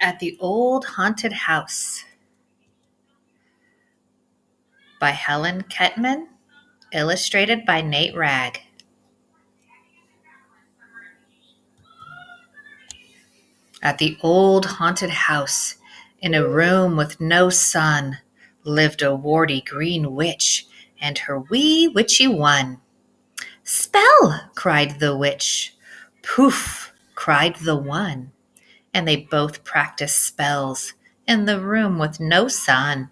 At the Old Haunted House by Helen Kettman, illustrated by Nate Ragg. At the old haunted house, in a room with no sun, lived a warty green witch and her wee witchy one. "Spell!" cried the witch. "Poof!" cried the one. And they both practiced spells in the room with no sun.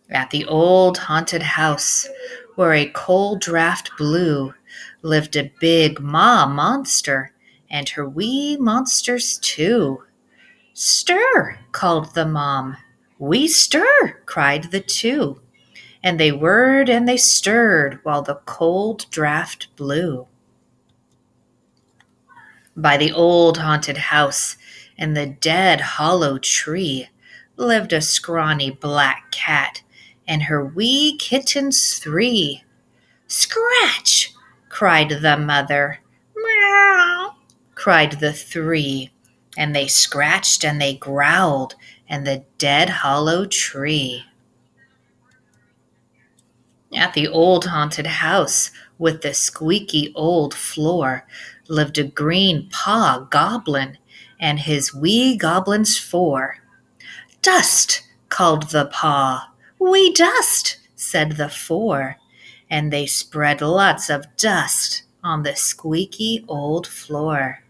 At the old haunted house, where a cold draft blew, lived a big monster, and her wee monsters too. "Stir!" called the mom. "We stir!" cried the two. And they whirred and they stirred while the cold draft blew. By the old haunted house, in the dead hollow tree, lived a scrawny black cat and her wee kittens 3. "Scratch!" cried the mother. "Meow!" cried the 3. And they scratched and they growled in the dead hollow tree. At the old haunted house, with the squeaky old floor, lived a green paw goblin and his wee goblins 4. "Dust!" called the paw. "We dust!" said the 4. And they spread lots of dust on the squeaky old floor.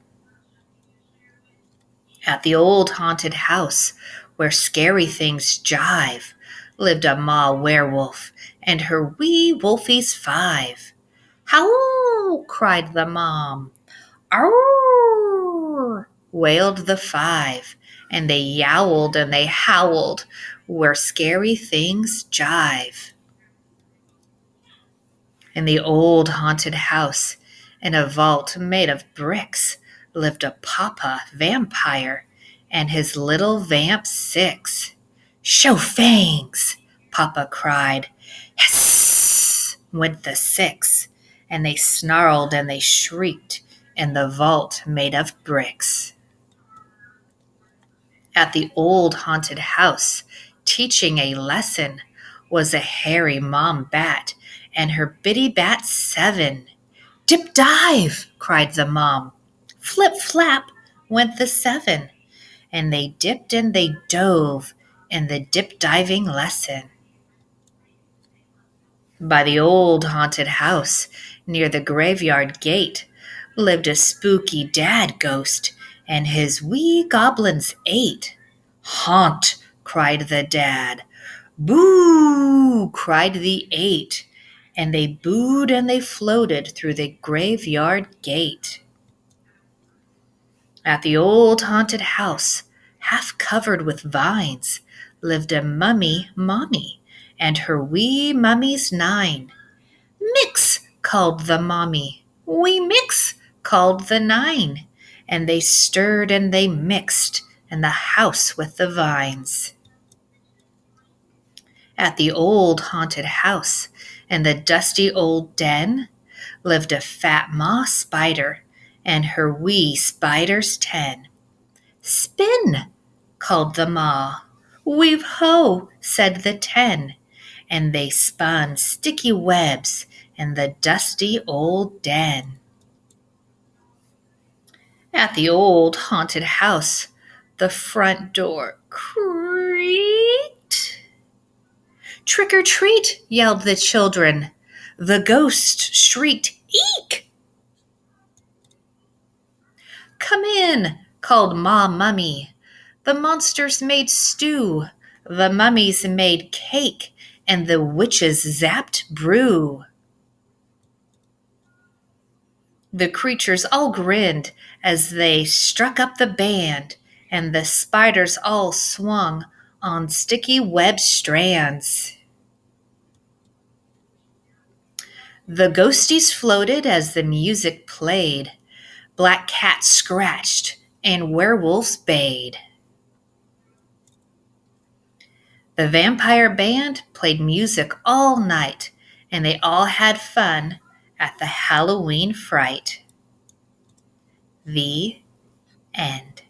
At the old haunted house, where scary things jive, lived a ma werewolf and her wee wolfies 5. "Howl!" cried the mom. "Ow!" wailed the 5. And they yowled and they howled where scary things jive. In the old haunted house, in a vault made of bricks, lived a papa vampire and his little vamp 6. "Show fangs!" Papa cried. "Hiss!" went the 6. And they snarled and they shrieked in the vault made of bricks. At the old haunted house, teaching a lesson, was a hairy mom bat and her bitty bat 7. "Dip dive!" cried the mom. "Flip flap!" went the 7. And they dipped and they dove in the dip diving lesson. By the old haunted house, near the graveyard gate, lived a spooky dad ghost and his wee goblins 8. "Haunt!" cried the dad. "Boo!" cried the 8. And they booed and they floated through the graveyard gate. At the old haunted house, half covered with vines, lived a mummy mommy and her wee mummies 9. "Mix!" called the mommy. "We mix!" called the 9. And they stirred and they mixed in the house with the vines. At the old haunted house, in the dusty old den, lived a fat ma spider and her wee spiders 10. "Spin!" called the ma. "Weave ho!" said the 10. And they spun sticky webs in the dusty old den. At the old haunted house, the front door creaked. "Trick or treat!" yelled the children. The ghost shrieked, "Eek!" "Come in!" called Ma Mummy. The monsters made stew, the mummies made cake, and the witches zapped brew. The creatures all grinned as they struck up the band, and the spiders all swung on sticky web strands. The ghosties floated as the music played. Black cats scratched and werewolves bayed. The vampire band played music all night, and they all had fun at the Halloween fright. The end.